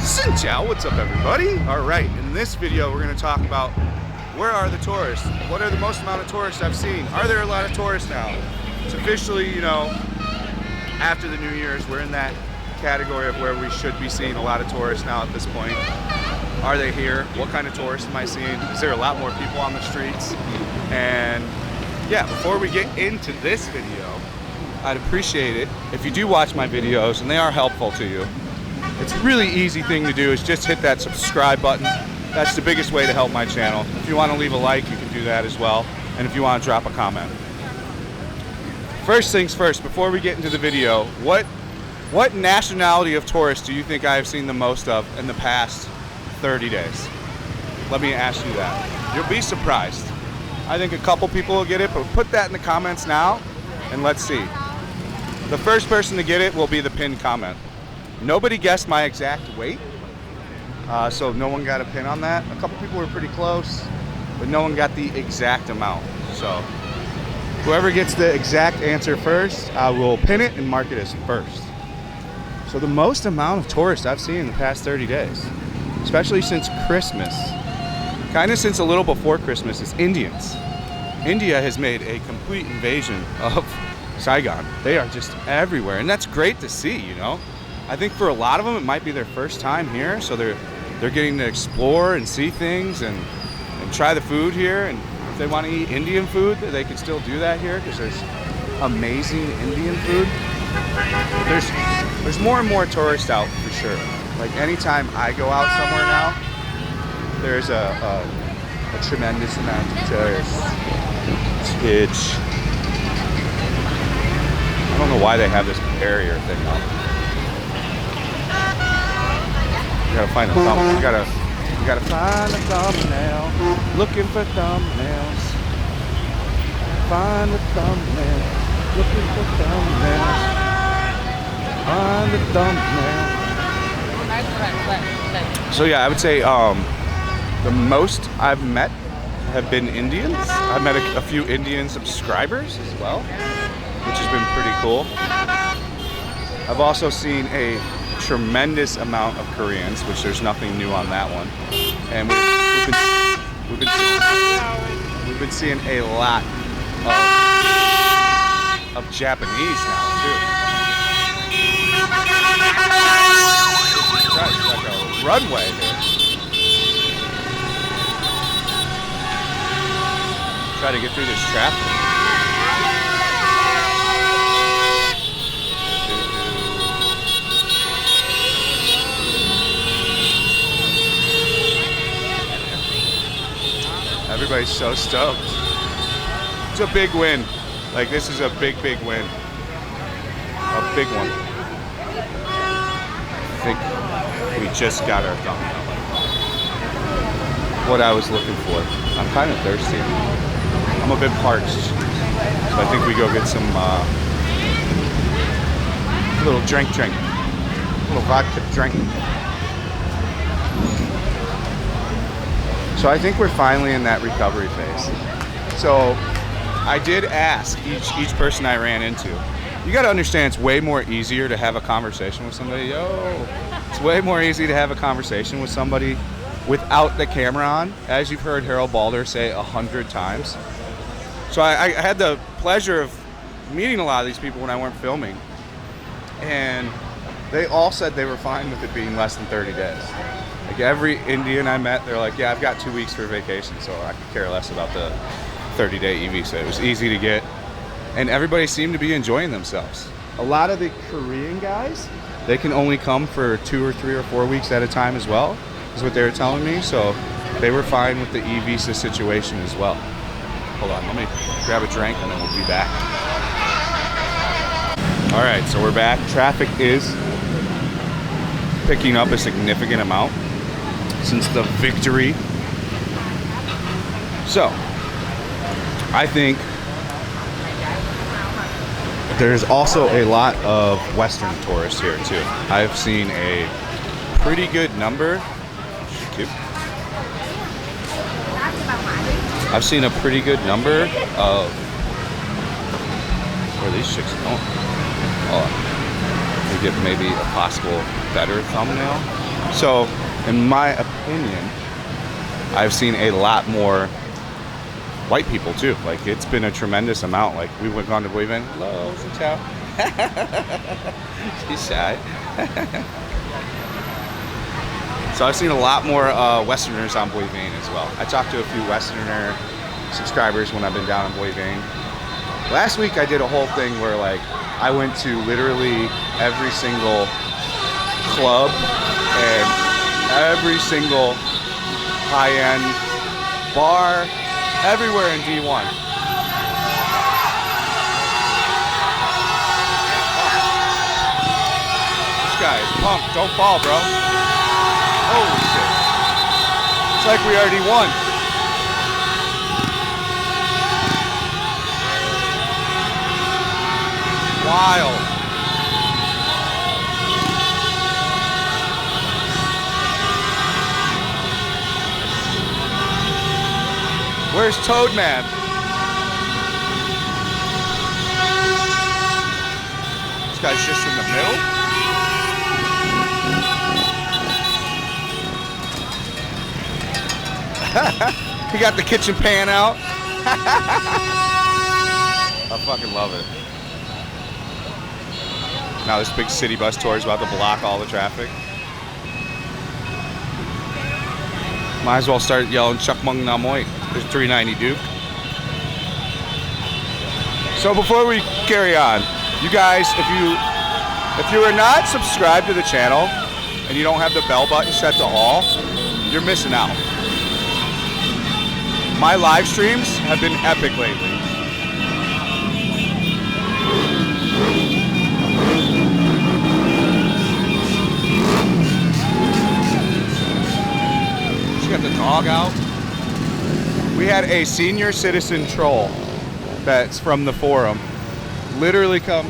Xin chao, what's up everybody? Alright, in this video we're going to talk about where are the tourists? What are the most amount of tourists I've seen? Are there a lot of tourists now? It's officially, you know, after the New Year's, we're in that category of where we should be seeing a lot of tourists now at this point. Are they here? What kind of tourists am I seeing? Is there a lot more people on the streets? And yeah, before we get into this video, I'd appreciate it if you do watch my videos and they are helpful to you. It's a really easy thing to do is just hit that subscribe button. That's the biggest way to help my channel. If you want to leave a like, you can do that as well. And if you want to drop a comment. First things first, before we get into the video, what nationality of tourists do you think I have seen the most of in the past 30 days? Let me ask you that. You'll be surprised. I think a couple people will get it, but put that in the comments now and let's see. The first person to get it will be the pinned comment. Nobody guessed my exact weight, so no one got a pin on that. A couple people were pretty close, but no one got the exact amount. So whoever gets the exact answer first, I will pin it and mark it as first. So the most amount of tourists I've seen in the past 30 days, especially since Christmas, kind of since a little before Christmas, is Indians. India has made a complete invasion of Saigon. They are just everywhere, and that's great to see, you know. I think for a lot of them it might be their first time here, so they're getting to explore and see things and try the food here. And if they want to eat Indian food, they can still do that here because there's amazing Indian food. There's more and more tourists out for sure. Like anytime I go out somewhere now, there's a tremendous amount of tourists. It's huge. I don't know why they have this barrier thing up. You gotta find a thumbnail. You gotta find a thumbnail. Looking for thumbnails. Find a thumbnail. Looking for thumbnails. Find a thumbnail. So yeah, I would say the most I've met have been Indians. I've met a few Indian subscribers as well, which has been pretty cool. I've also seen a tremendous amount of Koreans, which there's nothing new on that one. And we've been seeing a lot of Japanese now too. It's like a runway here. Try to get through this traffic. Everybody's so stoked. It's a big win. Like, this is a big win. A big one. I think we just got our thumbnail. What I was looking for. I'm kind of thirsty. I'm a bit parched. So I think we go get some little drink. A little vodka drink. So I think we're finally in that recovery phase. So I did ask each person I ran into. You got to understand, it's way more easier to have a conversation with somebody. It's way more easy to have a conversation with somebody without the camera on, as you've heard Harold Balder say 100 times. So I had the pleasure of meeting a lot of these people when I weren't filming, and they all said they were fine with it being less than 30 days. Like every Indian I met, they're like, yeah, I've got 2 weeks for vacation, so I could care less about the 30-day e-visa. It was easy to get, and everybody seemed to be enjoying themselves. A lot of the Korean guys, they can only come for 2 or 3 or 4 weeks at a time as well, is what they were telling me, so they were fine with the e-visa situation as well. Hold on, let me grab a drink and then we'll be back. All right, so we're back. Traffic is picking up a significant amount since the victory. So I think there's also a lot of Western tourists here too. I've seen a pretty good number. I've seen a pretty good number of, where are these chicks going? Oh, we get maybe a possible better thumbnail. So, in my opinion, I've seen a lot more white people too. Like, it's been a tremendous amount. Like, we went on to Boivin. Hello, ciao. She's shy. So I've seen a lot more Westerners on Boivin as well. I talked to a few Westerner subscribers when I've been down in Boivin. Last week I did a whole thing where like I went to literally every single club and every single high-end bar everywhere in D1. This guy is pumped. Don't fall, bro. Holy shit. It's like we already won. Wild. Where's Toadman? This guy's just in the middle. He got the kitchen pan out. I fucking love it. Now this big city bus tour is about to block all the traffic. Might as well start yelling Chuck Mung Namoy. There's 390 Duke. So before we carry on, you guys, if you are not subscribed to the channel and you don't have the bell button set to all, you're missing out. My live streams have been epic lately. She got the dog out. We had a senior citizen troll that's from the forum literally come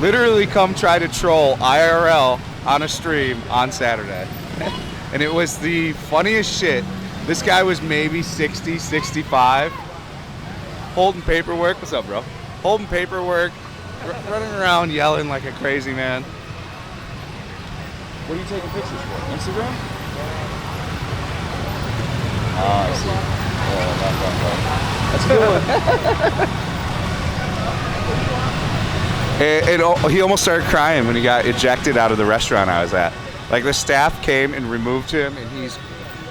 literally come try to troll IRL on a stream on Saturday. And it was the funniest shit. This guy was maybe 60, 65, holding paperwork. What's up, bro? Holding paperwork, running around yelling like a crazy man. What are you taking pictures for? Instagram? Oh, I see. That's good. He almost started crying when he got ejected out of the restaurant I was at. Like, the staff came and removed him, and he's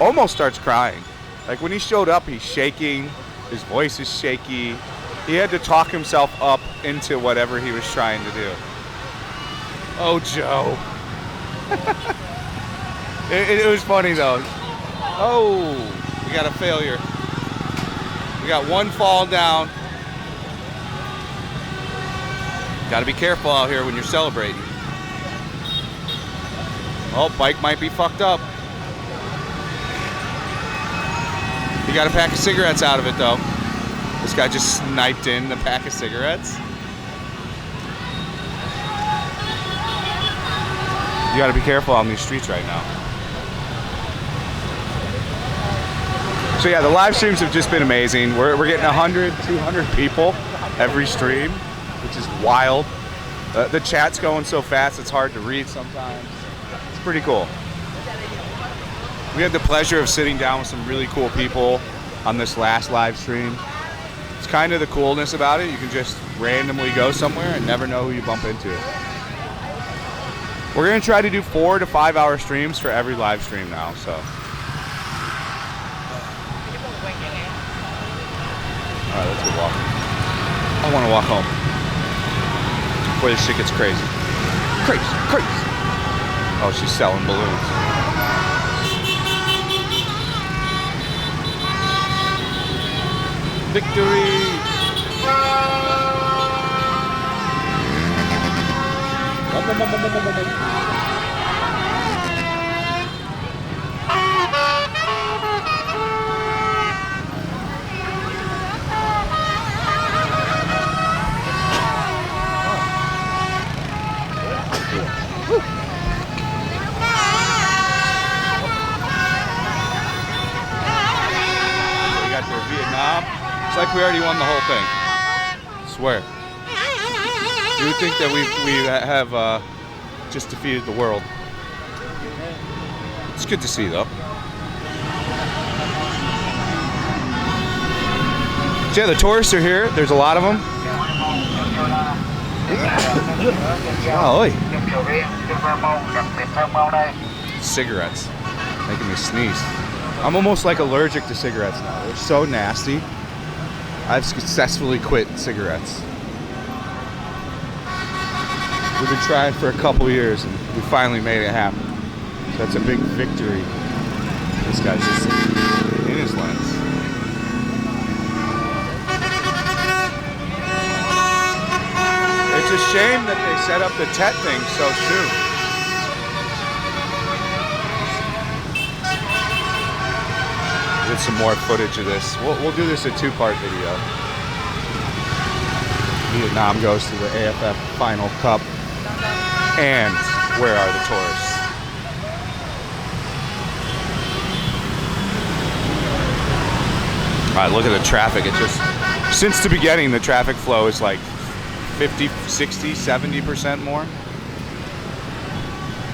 almost starts crying. Like, when he showed up, he's shaking. His voice is shaky. He had to talk himself up into whatever he was trying to do. Oh, Joe. It was funny, though. Oh, we got a failure. We got one fall down. Got to be careful out here when you're celebrating. Oh, bike might be fucked up. You got a pack of cigarettes out of it, though. This guy just sniped in the pack of cigarettes. You got to be careful on these streets right now. So yeah, the live streams have just been amazing. We're getting 100, 200 people every stream, which is wild. The chat's going so fast, it's hard to read sometimes. It's pretty cool. We had the pleasure of sitting down with some really cool people on this last live stream. It's kind of the coolness about it. You can just randomly go somewhere and never know who you bump into. We're going to try to do 4 to 5 hour streams for every live stream now, so. All right, let's go walk. I want to walk home before this shit gets crazy. Crazy. Oh, she's selling balloons. Victory! It's like we already won the whole thing. I swear. You would think that we have just defeated the world. It's good to see, though. So yeah, the tourists are here. There's a lot of them. Golly. Cigarettes. Making me sneeze. I'm almost like allergic to cigarettes now. They're so nasty. I've successfully quit cigarettes. We've been trying for a couple years and we finally made it happen. So that's a big victory. This guy's just in his lens. It's a shame that they set up the TET thing so soon. Get some more footage of this. We'll do this a two-part video. Vietnam goes to the AFF Final Cup. And where are the tourists? All right, look at the traffic. It just, since the beginning, the traffic flow is like 50, 60, 70% more.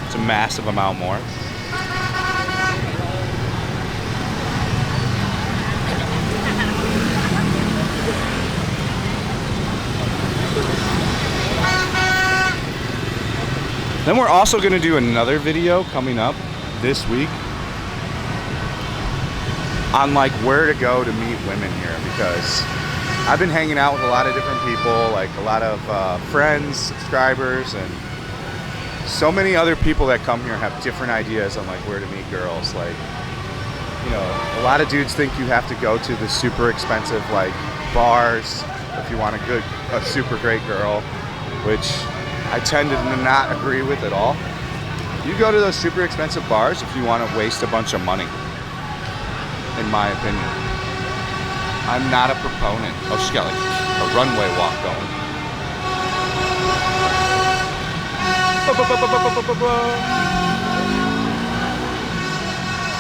It's a massive amount more. Then we're also going to do another video coming up this week on like where to go to meet women here, because I've been hanging out with a lot of different people, like a lot of friends, subscribers, and so many other people that come here have different ideas on like where to meet girls. Like, you know, a lot of dudes think you have to go to the super expensive like bars if you want a super great girl, which I tend to not agree with at all. You go to those super expensive bars if you want to waste a bunch of money, in my opinion. I'm not a proponent. Oh, she's got like a runway walk going.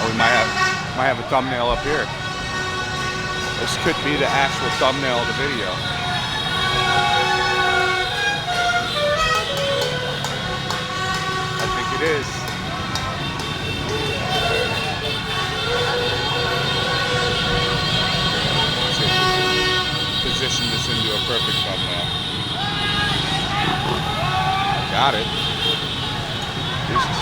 Oh, we might have a thumbnail up here. This could be the actual thumbnail of the video. It is. Let's see if we can position this into a perfect thumbnail. Got it. Jesus.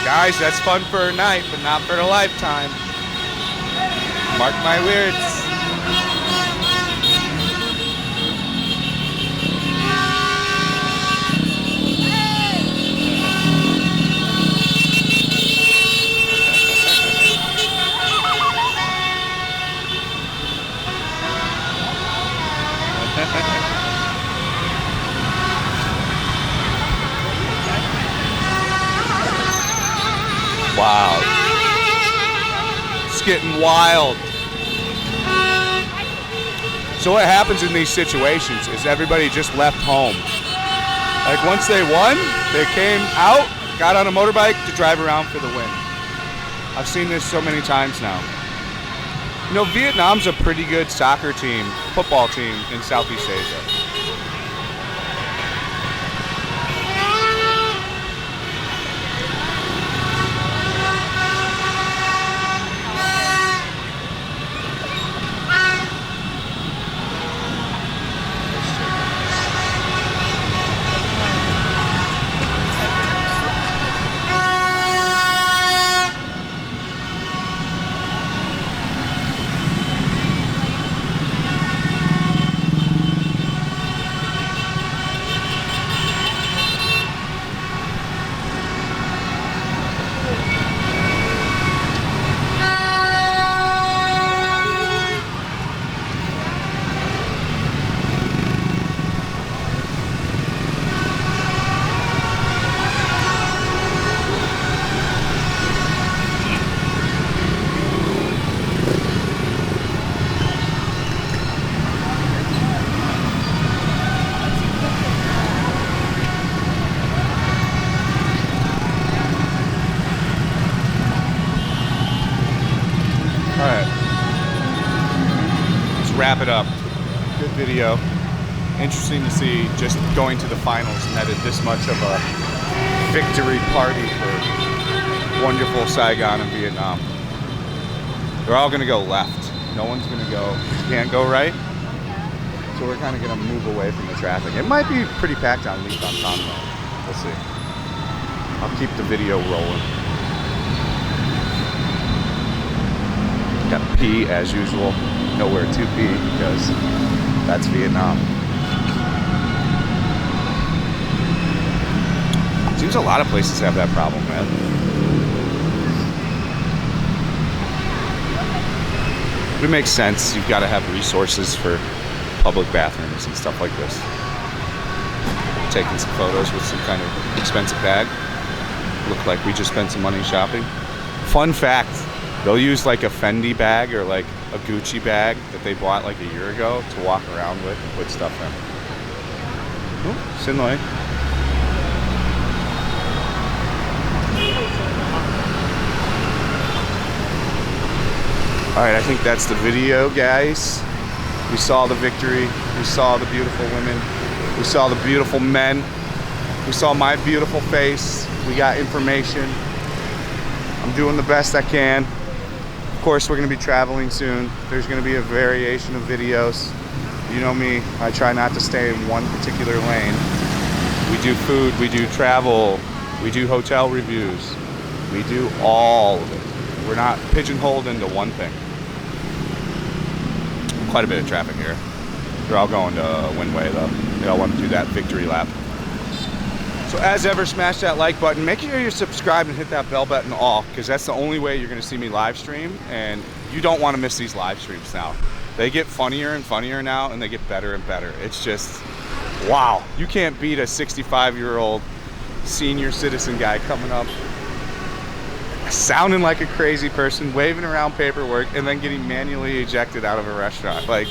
Guys, that's fun for a night, but not for a lifetime. Mark my words. Wow. It's getting wild. So what happens in these situations is everybody just left home. Like once they won, they came out, got on a motorbike to drive around for the win. I've seen this so many times now. You know, Vietnam's a pretty good soccer team, football team in Southeast Asia. Wrap it up. Good video. Interesting to see just going to the finals netted this much of a victory party for wonderful Saigon and Vietnam. They're all gonna go left. No one's gonna go, can't go right. So we're kind of gonna move away from the traffic. It might be pretty packed on Leaf on Tom though. We'll see. I'll keep the video rolling. Got pee as usual. Nowhere to pee because that's Vietnam. Seems a lot of places have that problem, man. It makes sense. You've got to have resources for public bathrooms and stuff like this. Taking some photos with some kind of expensive bag. Look like we just spent some money shopping. Fun fact, they'll use like a Fendi bag or like a Gucci bag that they bought like a year ago to walk around with and put stuff in. Oh, Sinlay. Alright, I think that's the video, guys. We saw the victory. We saw the beautiful women. We saw the beautiful men. We saw my beautiful face. We got information. I'm doing the best I can. Of course, we're going to be traveling soon. There's going to be a variation of videos. You know me, I try not to stay in one particular lane. We do food, we do travel, we do hotel reviews. We do all of it. We're not pigeonholed into one thing. Quite a bit of traffic here. They're all going to Windway though. They all want to do that victory lap. So as ever, smash that like button. Make sure you're subscribed and hit that bell button off, because that's the only way you're going to see me live stream, and you don't want to miss these live streams now. They get funnier and funnier now, and they get better and better. It's just, wow. You can't beat a 65-year-old senior citizen guy coming up, sounding like a crazy person, waving around paperwork, and then getting manually ejected out of a restaurant. Like,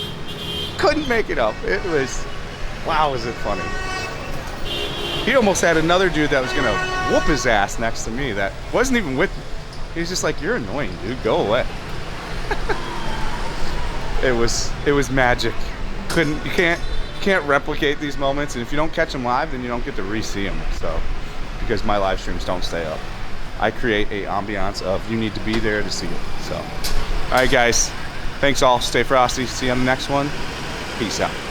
couldn't make it up. It was, wow, was it funny. He almost had another dude that was gonna whoop his ass next to me that wasn't even with me. He was just like, "You're annoying, dude. Go away." It was magic. You can't replicate these moments, and if you don't catch them live, then you don't get to re-see them. So, because my live streams don't stay up, I create a ambiance of you need to be there to see it. So, all right, guys. Thanks all. Stay frosty. See you on the next one. Peace out.